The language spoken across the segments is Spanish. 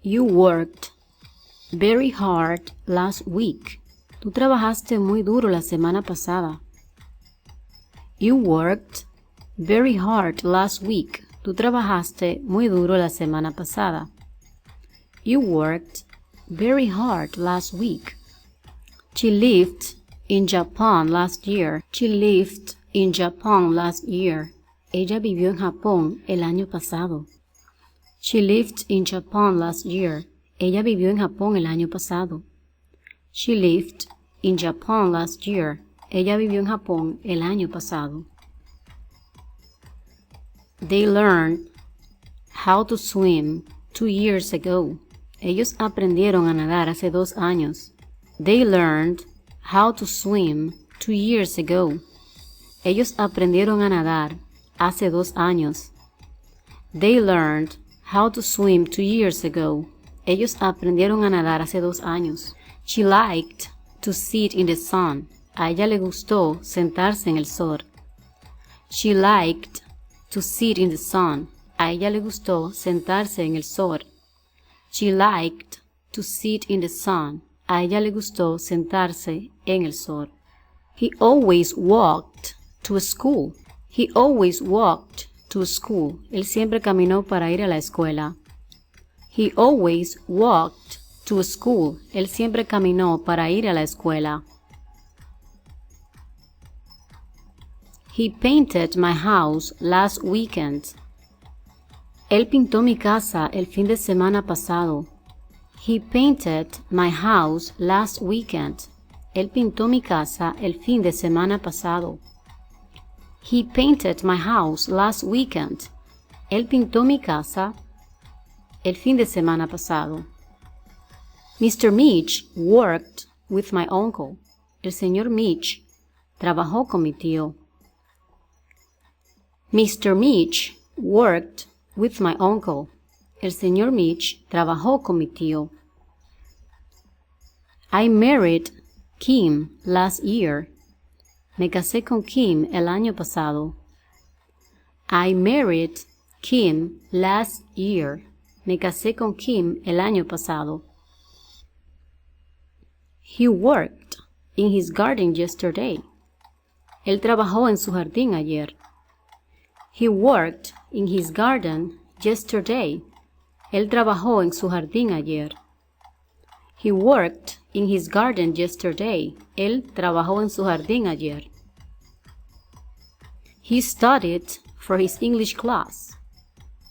You worked very hard last week. Tú trabajaste muy duro la semana pasada. You worked very hard last week. Tú trabajaste muy duro la semana pasada. You worked very hard last week. She lived in Japan last year. She lived in Japan last year. Ella vivió en Japón el año pasado. She lived in Japan last year. Ella vivió en Japón el año pasado. She lived in Japan last year. Ella vivió en Japón el año pasado. They learned how to swim 2 years ago. Ellos aprendieron a nadar hace 2 años. They learned how to swim 2 years ago. Ellos aprendieron a nadar hace 2 años. They learned how to swim 2 years ago. Ellos aprendieron a nadar hace 2 años. She liked to sit in the sun. A ella le gustó sentarse en el sol. She liked to sit in the sun. A ella le gustó sentarse en el sol. She liked to sit in the sun. A ella le gustó sentarse en el sol. He always walked to school. He always walked to school. Él siempre caminó para ir a la escuela. He always walked to school. Él siempre caminó para ir a la escuela. He painted my house last weekend. Él pintó mi casa el fin de semana pasado. He painted my house last weekend. Él pintó mi casa el fin de semana pasado. He painted my house last weekend. Él pintó mi casa el fin de semana pasado. Mr. Mitch worked with my uncle. El señor Mitch trabajó con mi tío. Mr. Mitch worked with my uncle. El señor Mitch trabajó con mi tío. I married Kim last year. Me casé con Kim el año pasado. I married Kim last year. Me casé con Kim el año pasado. He worked in his garden yesterday. Él trabajó en su jardín ayer. He worked in his garden yesterday. Él trabajó en su jardín ayer. He worked in his garden yesterday. Él trabajó en su jardín ayer. He studied for his English class.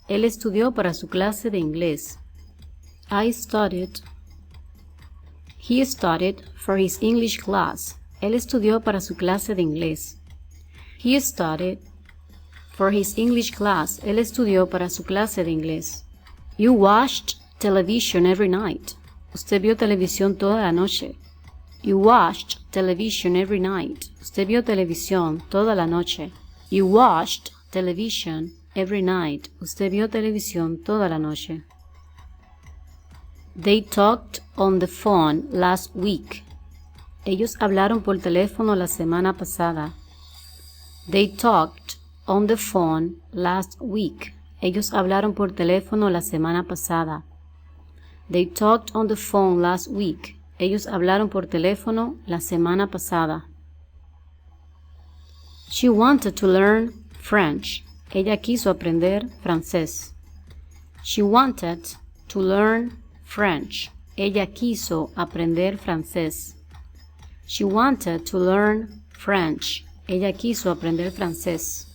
Él estudió para su clase de inglés. He studied for his English class. Él estudió para su clase de inglés. He studied for his English class. Él estudió para su clase de inglés. You watched television every night. Usted vio televisión toda la noche. You watched television every night. Usted vio televisión toda la noche. You watched television every night. Usted vio televisión toda la noche. They talked on the phone last week. Ellos hablaron por teléfono la semana pasada. They talked on the phone last week. Ellos hablaron por teléfono la semana pasada. They talked on the phone last week. Ellos hablaron por teléfono la semana pasada. She wanted to learn French. Ella quiso aprender francés. She wanted to learn French. Ella quiso aprender francés. She wanted to learn French. Ella quiso aprender francés.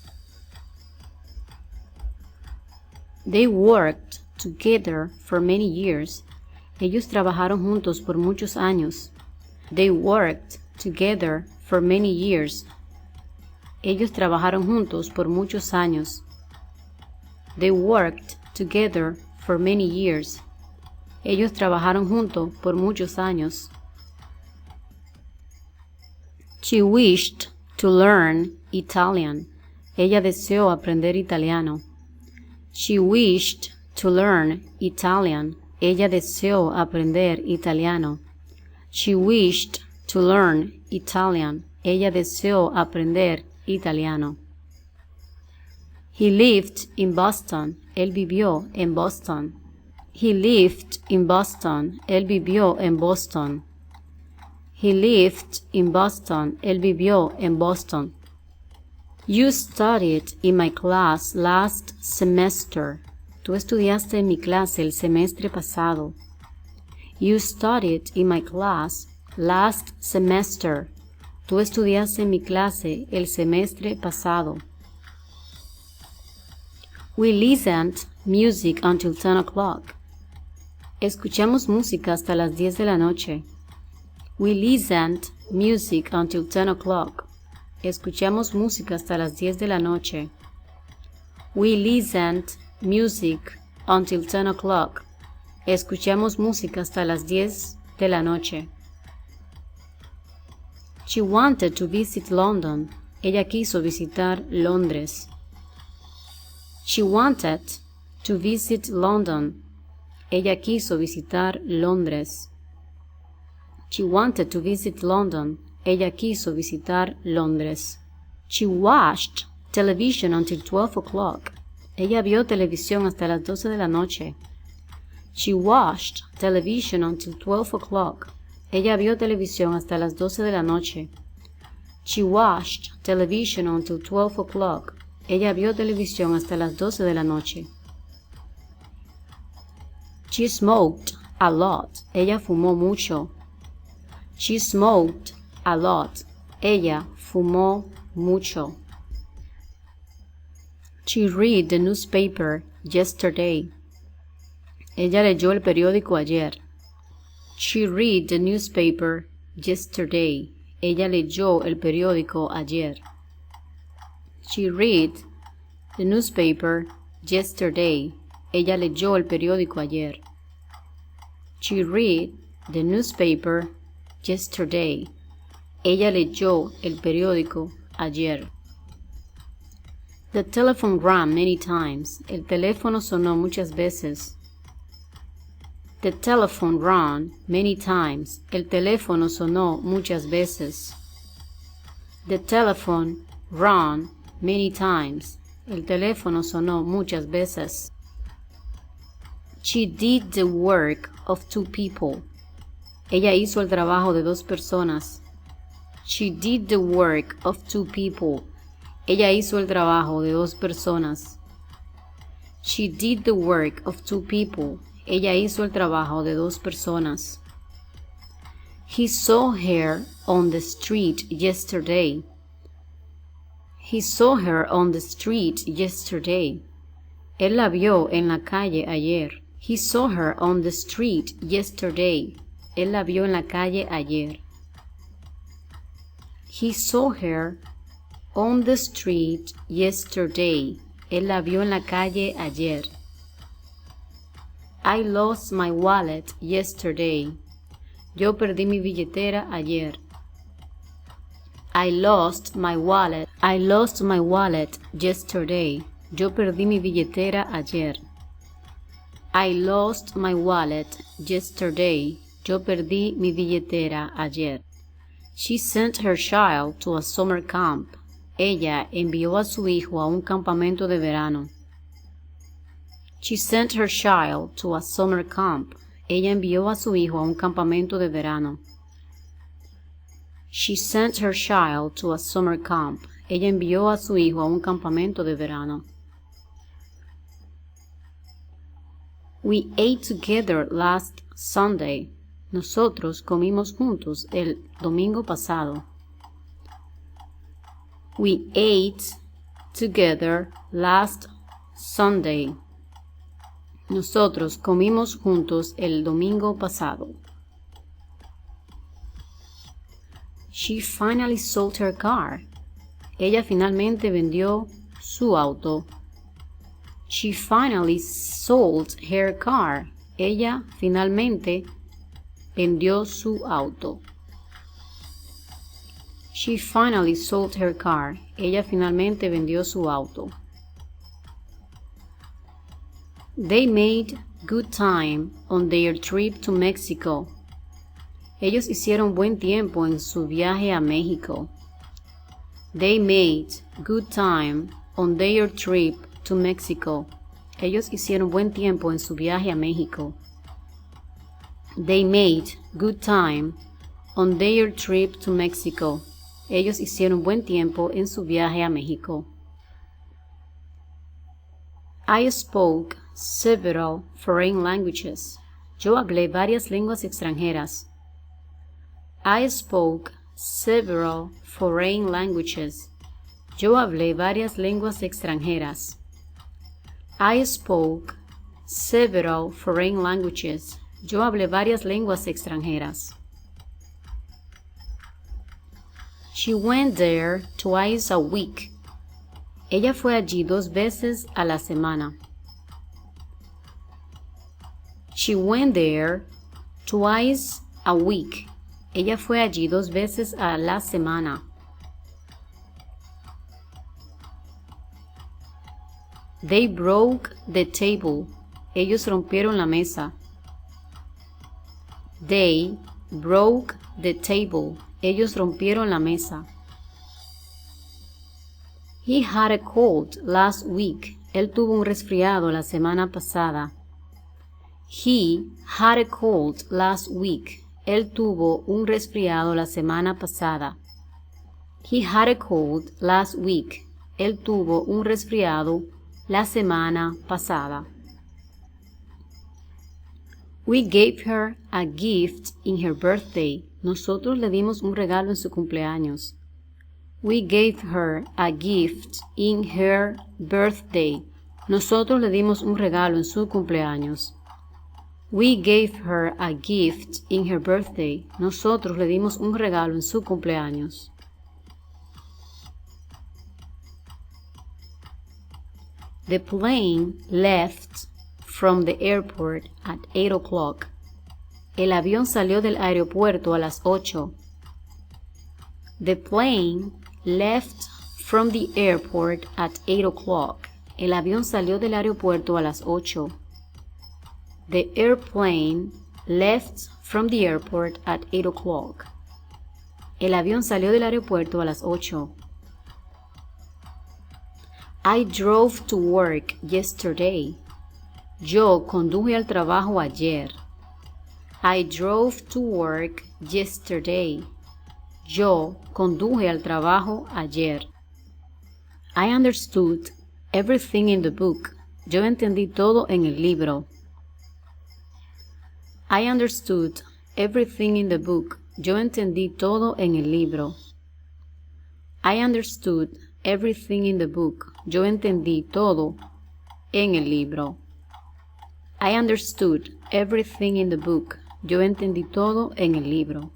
They worked together for many years. Ellos trabajaron juntos por muchos años. They worked together for many years. Ellos trabajaron juntos por muchos años. They worked together for many years. Ellos trabajaron juntos por muchos años. She wished to learn Italian. Ella deseó aprender italiano. She wished to learn Italian. Ella deseó aprender italiano. She wished to learn Italian. Ella deseó aprender italiano. He lived in Boston. Él vivió en Boston. He lived in Boston. Él vivió en Boston. He lived in Boston. Él vivió en Boston. You studied in my class last semester. Tú estudiaste en mi clase el semestre pasado. You studied in my class last semester. Tú estudiaste en mi clase el semestre pasado. We listened music until 10 o'clock. Escuchamos música hasta las 10 de la noche. We listened music until 10 o'clock. Escuchamos música hasta las 10 de la noche. We listened music until 10 o'clock. Escuchamos música hasta las 10 de la noche. She wanted to visit London. Ella quiso visitar Londres. She wanted to visit London. Ella quiso visitar Londres. She wanted to visit London. Ella quiso visitar Londres. She watched television until 12 o'clock. Ella vio televisión hasta las 12 de la noche. She watched television until 12 o'clock. Ella vio televisión hasta las 12 de la noche. She watched television until 12 o'clock. Ella vio televisión hasta las 12 de la noche. She smoked a lot. Ella fumó mucho. She smoked a lot. Ella fumó mucho. She read the newspaper yesterday. Ella leyó el periódico ayer. She read the newspaper yesterday. Ella leyó el periódico ayer. She read the newspaper yesterday. Ella leyó el periódico ayer. She read the newspaper yesterday. Ella leyó el periódico ayer. The telephone rang many times. El teléfono sonó muchas veces. The telephone rang many times. El teléfono sonó muchas veces. The telephone rang many times. El teléfono sonó muchas veces. She did the work of two people. Ella hizo el trabajo de dos personas. She did the work of two people. Ella hizo el trabajo de dos personas. She did the work of two people. Ella hizo el trabajo de dos personas. He saw her on the street yesterday. He saw her on the street yesterday. Él la vio en la calle ayer. He saw her on the street yesterday. Él la vio en la calle ayer. He saw her on the street yesterday. Él la vio en la calle ayer. I lost my wallet yesterday. Yo perdí mi billetera ayer. I lost my wallet. I lost my wallet yesterday. Yo perdí mi billetera ayer. I lost my wallet yesterday. Yo perdí mi billetera ayer. She sent her child to a summer camp. Ella envió a su hijo a un campamento de verano. She sent her child to a summer camp. Ella envió a su hijo a un campamento de verano. She sent her child to a summer camp. Ella envió a su hijo a un campamento de verano. We ate together last Sunday. Nosotros comimos juntos el domingo pasado. We ate together last Sunday. Nosotros comimos juntos el domingo pasado. She finally sold her car. Ella finalmente vendió su auto. She finally sold her car. Ella finalmente vendió su auto. She finally sold her car. Ella finalmente vendió su auto. They made good time on their trip to Mexico. Ellos hicieron buen tiempo en su viaje a México. They made good time on their trip to Mexico. Ellos hicieron buen tiempo en su viaje a México. They made good time on their trip to Mexico. Ellos hicieron buen tiempo en su viaje a México. I spoke several foreign languages. Yo hablé varias lenguas extranjeras. I spoke several foreign languages. Yo hablé varias lenguas extranjeras. I spoke several foreign languages. Yo hablé varias lenguas extranjeras. She went there twice a week. Ella fue allí 2 veces a la semana. She went there twice a week. Ella fue allí 2 veces a la semana. They broke the table. Ellos rompieron la mesa. They broke the table. Ellos rompieron la mesa. He had a cold last week. Él tuvo un resfriado la semana pasada. He had a cold last week. Él tuvo un resfriado la semana pasada. He had a cold last week. Él tuvo un resfriado la semana pasada. We gave her a gift in her birthday. Nosotros le dimos un regalo en su cumpleaños. We gave her a gift in her birthday. Nosotros le dimos un regalo en su cumpleaños. We gave her a gift in her birthday. Nosotros le dimos un regalo en su cumpleaños. The plane left from the airport at 8 o'clock. El avión salió del aeropuerto a las 8. The plane left from the airport at 8 o'clock. El avión salió del aeropuerto a las 8. The airplane left from the airport at 8 o'clock. El avión salió del aeropuerto a las 8. I drove to work yesterday. Yo conduje al trabajo ayer. I drove to work yesterday. Yo conduje al trabajo ayer. I understood everything in the book. Yo entendí todo en el libro. I understood everything in the book. Yo entendí todo en el libro. I understood everything in the book. Yo entendí todo en el libro. I understood everything in the book. Yo entendí todo en el libro.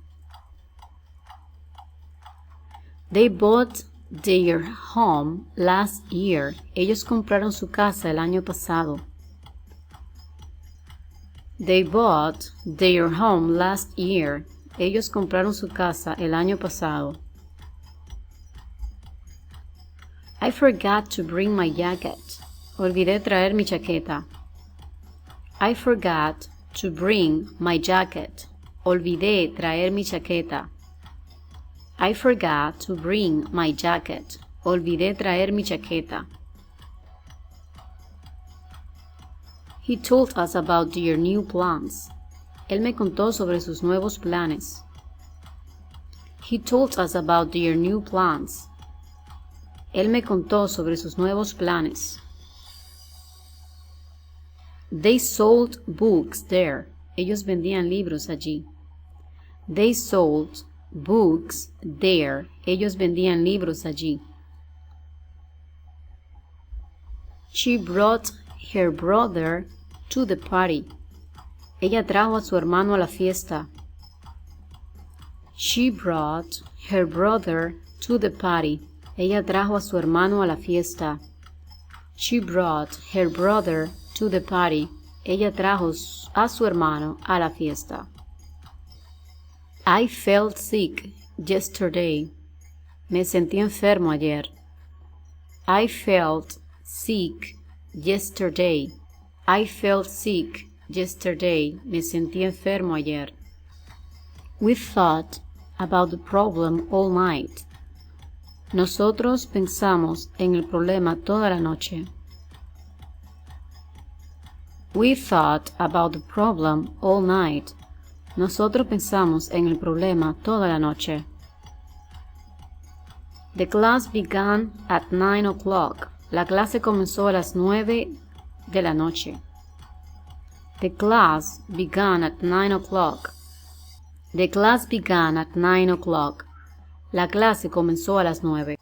They bought their home last year. Ellos compraron su casa el año pasado. They bought their home last year. Ellos compraron su casa el año pasado. I forgot to bring my jacket. Olvidé traer mi chaqueta. I forgot to bring my jacket. Olvidé traer mi chaqueta. I forgot to bring my jacket. Olvidé traer mi chaqueta. He told us about their new plans. Él me contó sobre sus nuevos planes. He told us about their new plans. Él me contó sobre sus nuevos planes. They sold books there. Ellos vendían libros allí. They sold books there. Ellos vendían libros allí. She brought her brother to the party. Ella trajo a su hermano a la fiesta. She brought her brother to the party. Ella trajo a su hermano a la fiesta. She brought her brother to the party. Ella trajo a su hermano a la fiesta. I felt sick yesterday. Me sentí enfermo ayer. I felt sick yesterday. I felt sick yesterday. Me sentí enfermo ayer. We thought about the problem all night. Nosotros pensamos en el problema toda la noche. We thought about the problem all night. Nosotros pensamos en el problema toda la noche. The class began at 9 o'clock. La clase comenzó a las 9 de la noche. The class began at 9 o'clock. The class began at 9 o'clock. La clase comenzó a las 9.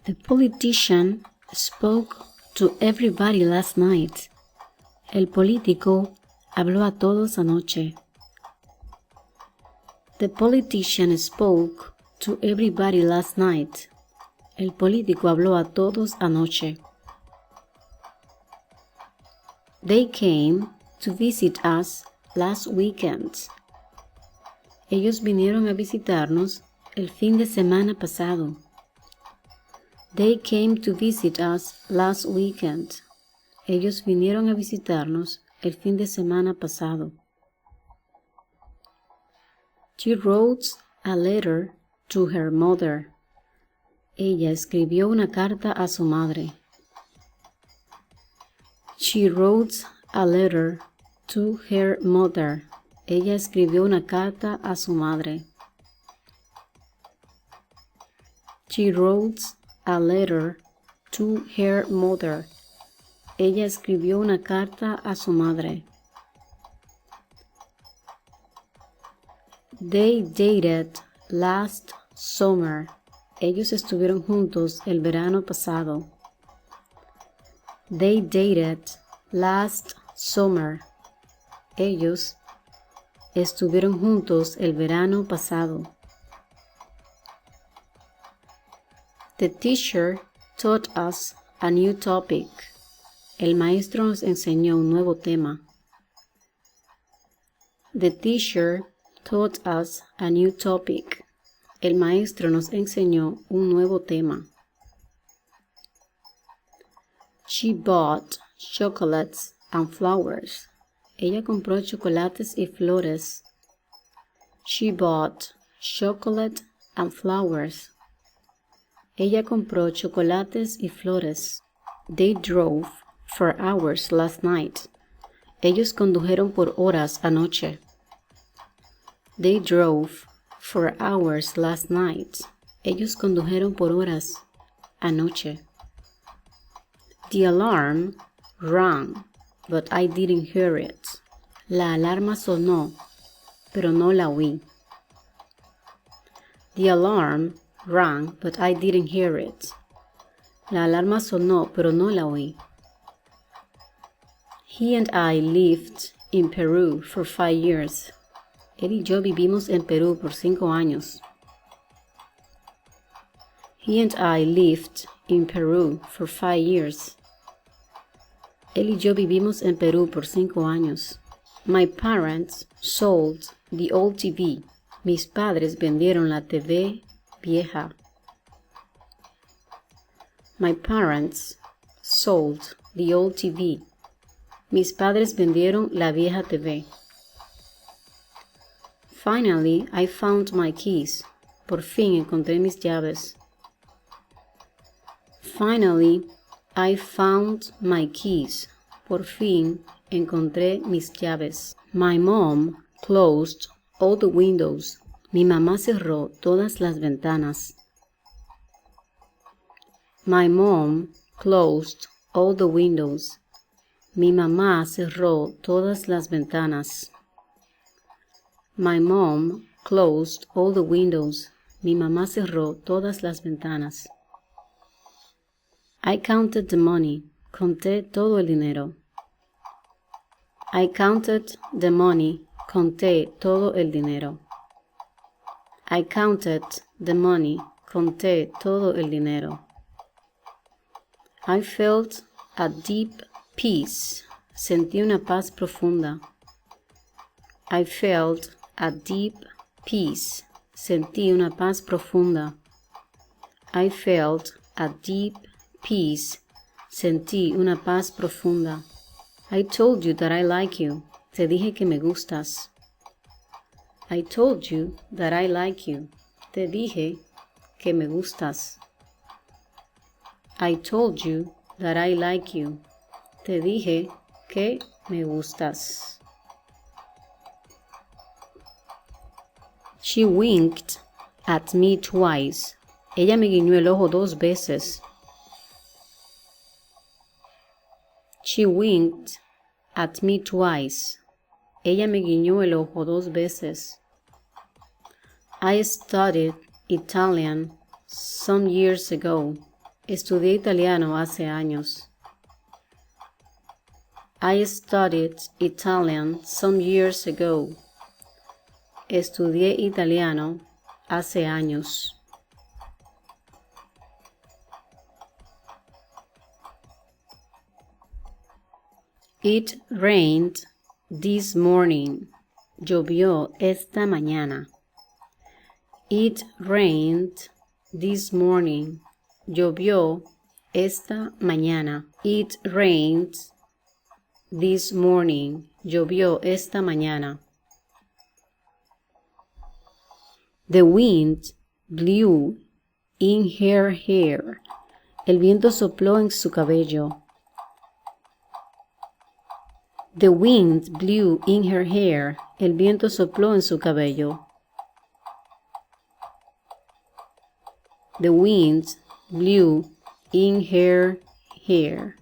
The politician spoke to everybody last night. El político habló a todos anoche. The politician spoke to everybody last night. El político habló a todos anoche. They came to visit us last weekend. Ellos vinieron a visitarnos el fin de semana pasado. They came to visit us last weekend. Ellos vinieron a visitarnos el fin de semana pasado. She wrote a letter to her mother. Ella escribió una carta a su madre. She wrote a letter to her mother. Ella escribió una carta a su madre. She wrote a letter to her mother. Ella escribió una carta a su madre. They dated last summer. Ellos estuvieron juntos el verano pasado. They dated last summer. Ellos estuvieron juntos el verano pasado. The teacher taught us a new topic. El maestro nos enseñó un nuevo tema. The teacher taught us a new topic. El maestro nos enseñó un nuevo tema. She bought chocolates and flowers. Ella compró chocolates y flores. She bought chocolate and flowers. Ella compró chocolates y flores. They drove for hours last night. Ellos condujeron por horas anoche. They drove for hours last night. Ellos condujeron por horas anoche. The alarm rang, but I didn't hear it. La alarma sonó, pero no la oí. The alarm rang, but I didn't hear it. La alarma sonó, pero no la oí. He and I lived in Peru for 5 years. Él y yo vivimos en Perú por 5 años. He and I lived in Peru for 5 years. Él y yo vivimos en Perú por 5 años. My parents sold the old TV. Mis padres vendieron la TV vieja. My parents sold the old TV. Mis padres vendieron la vieja TV. Finally, I found my keys. Por fin encontré mis llaves. Finally, I found my keys. Por fin encontré mis llaves. My mom closed all the windows. Mi mamá cerró todas las ventanas. My mom closed all the windows. Mi mamá cerró todas las ventanas. My mom closed all the windows. Mi mamá cerró todas las ventanas. I counted the money. Conté todo el dinero. I counted the money. Conté todo el dinero. I counted the money. Conté todo el dinero. I felt a deep peace. Sentí una paz profunda. I felt a deep peace. Sentí una paz profunda. I felt a deep peace. Sentí una paz profunda. I told you that I like you. Te dije que me gustas. I told you that I like you. Te dije que me gustas. I told you that I like you. Te dije que me gustas. She winked at me twice. Ella me guiñó el ojo 2 veces. She winked at me twice. Ella me guiñó el ojo 2 veces. I studied Italian some years ago. Estudié italiano hace años. I studied Italian some years ago. Estudié italiano hace años. It rained this morning. Llovió esta mañana. It rained this morning. Llovió esta mañana. It rained this morning. Llovió esta mañana. The wind blew in her hair. El viento sopló en su cabello. The wind blew in her hair. El viento sopló en su cabello. The wind blew in her hair.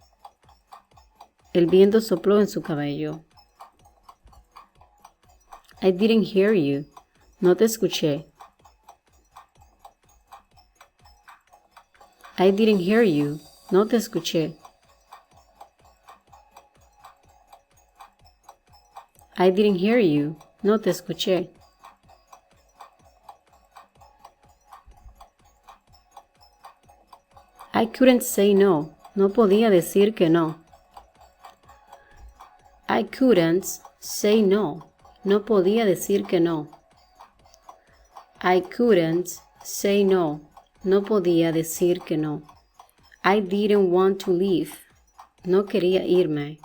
El viento sopló en su cabello. I didn't hear you. No te escuché. I didn't hear you. No te escuché. I didn't hear you. No te escuché. I couldn't say no. No podía decir que no. I couldn't say no. No podía decir que no. I couldn't say no. No podía decir que no. I didn't want to leave. No quería irme.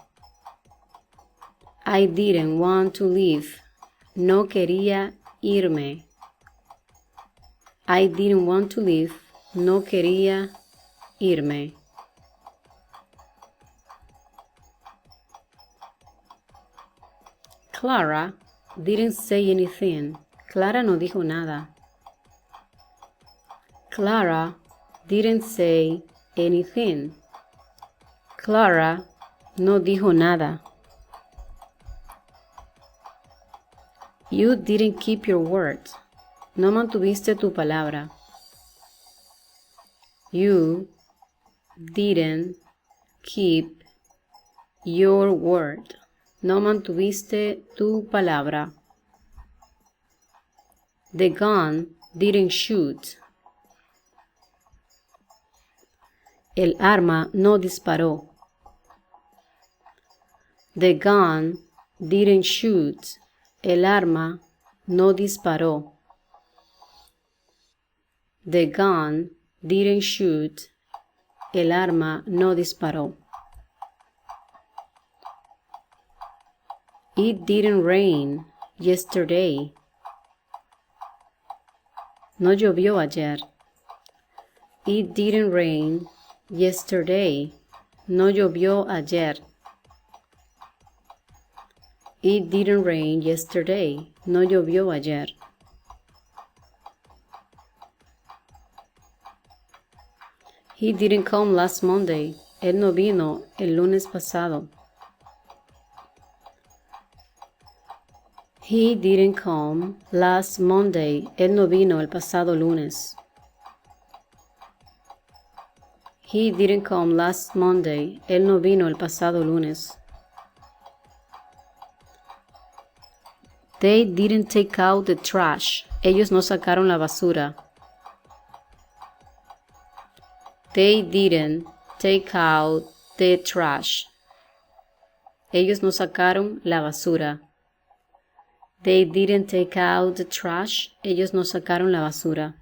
I didn't want to leave. No quería irme. I didn't want to leave. No quería irme. Clara didn't say anything. Clara no dijo nada. Clara didn't say anything. Clara no dijo nada. You didn't keep your word. No mantuviste tu palabra. You didn't keep your word. No mantuviste tu palabra. The gun didn't shoot. El arma no disparó. The gun didn't shoot. El arma no disparó. The gun didn't shoot. El arma no disparó. It didn't rain yesterday. No llovió ayer. It didn't rain yesterday. No llovió ayer. It didn't rain yesterday. No llovió ayer. He didn't come last Monday. Él no vino el lunes pasado. He didn't come last Monday. Él no vino el pasado lunes. He didn't come last Monday. Él no vino el pasado lunes. They didn't take out the trash. Ellos no sacaron la basura. They didn't take out the trash. Ellos no sacaron la basura. They didn't take out the trash. Ellos no sacaron la basura.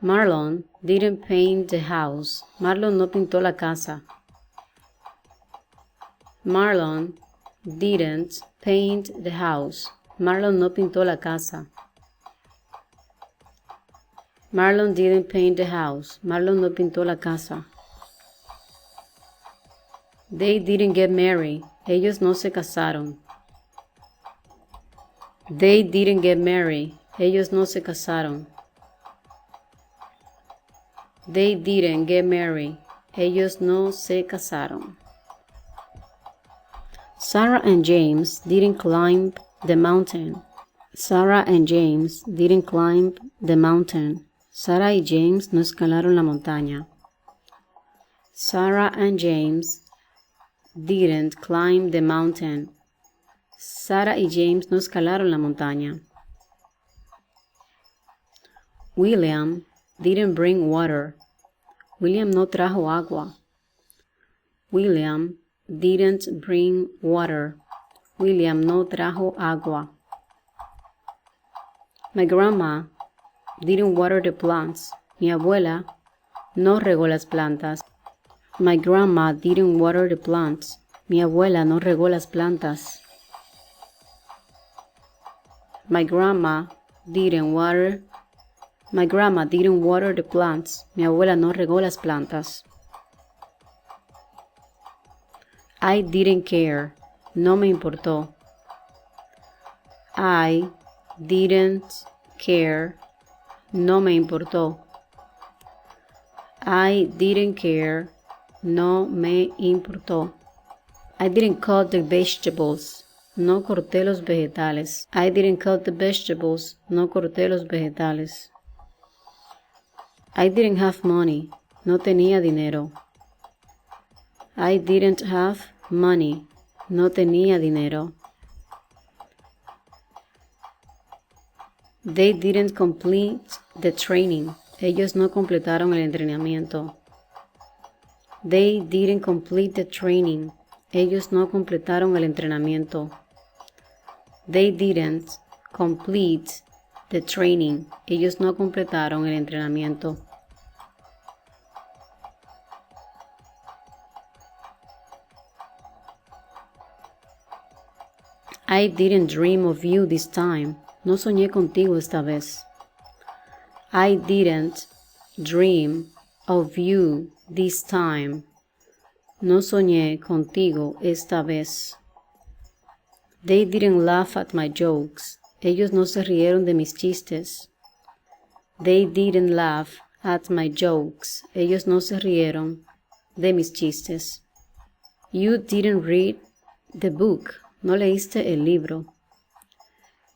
Marlon didn't paint the house. Marlon no pintó la casa. Marlon didn't paint the house. Marlon no pintó la casa. Marlon didn't paint the house. Marlon no pintó la casa. They didn't get married. Ellos no se casaron. They didn't get married. Ellos no se casaron. They didn't get married. Ellos no se casaron. Sarah and James didn't climb the mountain. Sarah and James didn't climb the mountain. Sarah y James no escalaron la montaña. Sarah and James didn't climb the mountain. Sarah y James no escalaron la montaña. William didn't bring water. William no trajo agua. William didn't bring water. William no trajo agua. My grandma didn't water the plants. Mi abuela no regó las plantas. My grandma didn't water the plants. Mi abuela no regó las plantas. My grandma didn't water the plants. Mi abuela no regó las plantas. I didn't care. No me importó. I didn't care. No me importó. I didn't care. No me importó. I didn't cut the vegetables. No corté los vegetales. I didn't cut the vegetables. No corté los vegetales. I didn't have money. No tenía dinero. I didn't have money. No tenía dinero. They didn't complete the training. Ellos no completaron el entrenamiento. They didn't complete the training. Ellos no completaron el entrenamiento. They didn't complete the training. Ellos no completaron el entrenamiento. I didn't dream of you this time. No soñé contigo esta vez. I didn't dream of you this time. No soñé contigo esta vez. They didn't laugh at my jokes. Ellos no se rieron de mis chistes. They didn't laugh at my jokes. Ellos no se rieron de mis chistes. You didn't read the book. No leíste el libro.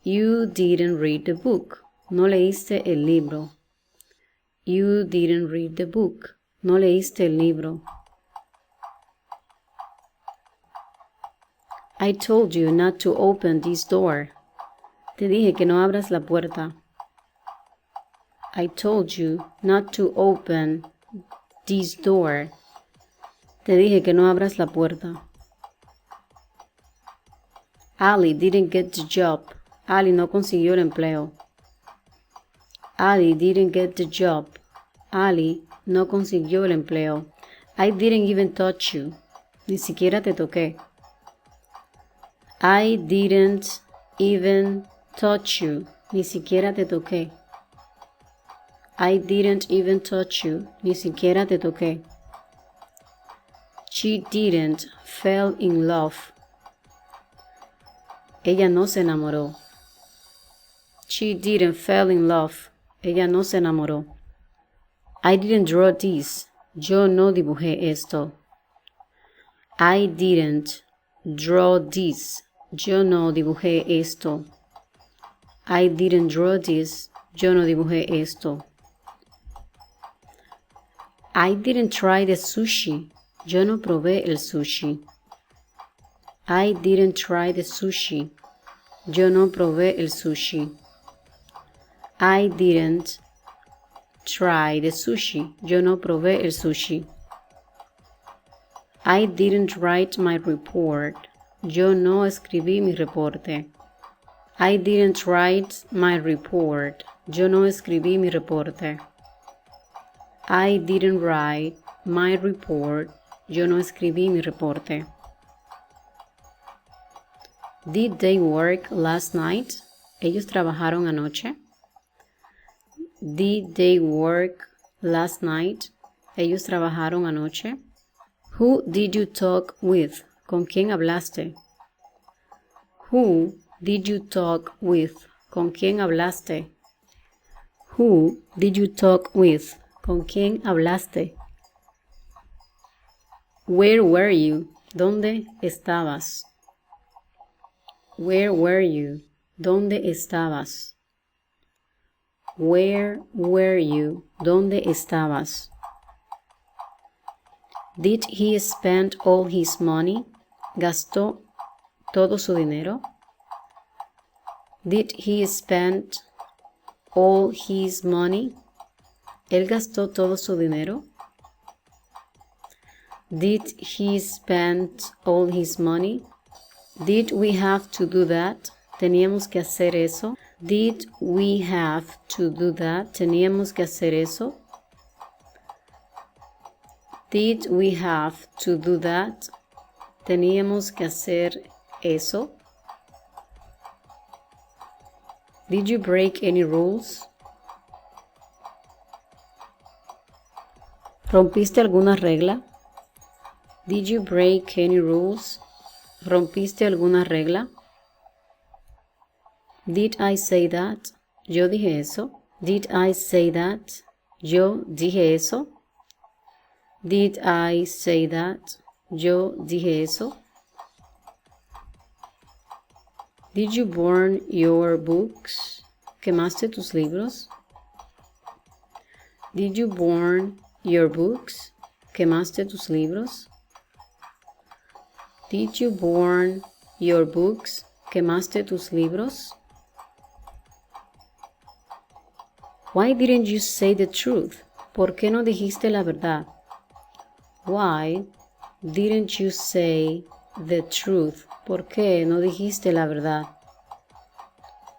You didn't read the book. No leíste el libro. You didn't read the book. No leíste el libro. I told you not to open this door. Te dije que no abras la puerta. I told you not to open this door. Te dije que no abras la puerta. Ali didn't get the job. Ali no consiguió el empleo. Ali didn't get the job. Ali no consiguió el empleo. I didn't even touch you. Ni siquiera te toqué. I didn't even touch you. Ni siquiera te toqué. I didn't even touch you. Ni siquiera te toqué. She didn't fall in love. Ella no se enamoró. She didn't fall in love. Ella no se enamoró. I didn't draw this. Yo no dibujé esto. I didn't draw this. Yo no dibujé esto. I didn't draw this. Yo no dibujé esto. I didn't try the sushi. Yo no probé el sushi. I didn't try the sushi. Yo no probé el sushi. I didn't try the sushi. Yo no probé el sushi. I didn't write my report. Yo no escribí mi reporte. I didn't write my report. Yo no escribí mi reporte. I didn't write my report. Yo no escribí mi reporte. Did they work last night? ¿Ellos trabajaron anoche? Did they work last night? ¿Ellos trabajaron anoche? Who did you talk with? ¿Con quién hablaste? Who did you talk with? ¿Con quién hablaste? Who did you talk with? ¿Con quién hablaste? Where were you? ¿Dónde estabas? Where were you? ¿Dónde estabas? Where were you? ¿Dónde estabas? Did he spend all his money? ¿Gastó todo su dinero? Did he spend all his money? ¿Él gastó todo su dinero? Did he spend all his money? Did we have to do that? ¿Teníamos que hacer eso? Did we have to do that? ¿Teníamos que hacer eso? Did we have to do that? ¿Teníamos que hacer eso? Did you break any rules? ¿Rompiste alguna regla? Did you break any rules? ¿Rompiste alguna regla? Did I say that? Yo dije eso. Did I say that? Yo dije eso. Did I say that? Yo dije eso. Did you burn your books? ¿Quemaste tus libros? Did you burn your books? ¿Quemaste tus libros? Did you burn your books? ¿Quemaste tus libros? Why didn't you say the truth? ¿Por qué no dijiste la verdad? Why didn't you say the truth? ¿Por qué no dijiste la verdad?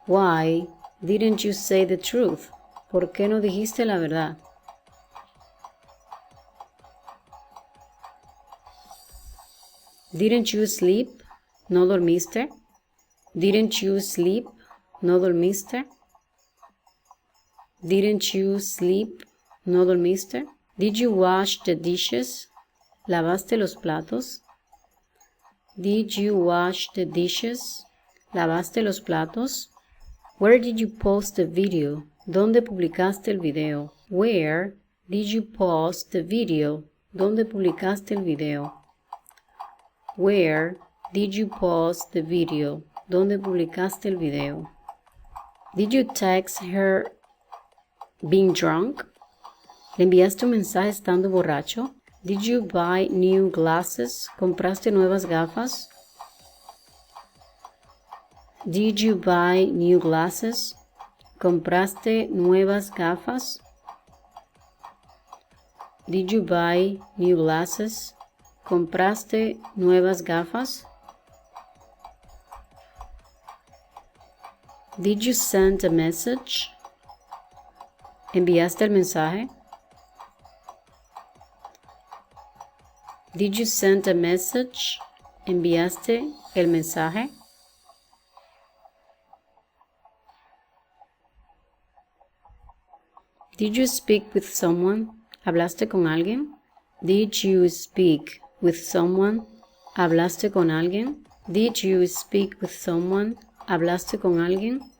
Why didn't you say the truth? ¿Por qué no dijiste la verdad? Didn't you sleep? ¿No dormiste? Didn't you sleep? ¿No dormiste? Didn't you sleep? ¿No dormiste? Did you wash the dishes? ¿Lavaste los platos? Did you wash the dishes? ¿Lavaste los platos? Where did you post the video? ¿Dónde publicaste el video? Where did you post the video? ¿Dónde publicaste el video? Where did you post the video? ¿Dónde publicaste el video? Did you text her being drunk? ¿Le enviaste un mensaje estando borracho? Did you buy new glasses? ¿Compraste nuevas gafas? Did you buy new glasses? ¿Compraste nuevas gafas? Did you buy new glasses? ¿Compraste nuevas gafas? Did you send a message? ¿Enviaste el mensaje? Did you send a message? ¿Enviaste el mensaje? Did you speak with someone? ¿Hablaste con alguien? Did you speak with someone? ¿Hablaste con alguien? Did you speak with someone? ¿Hablaste con alguien?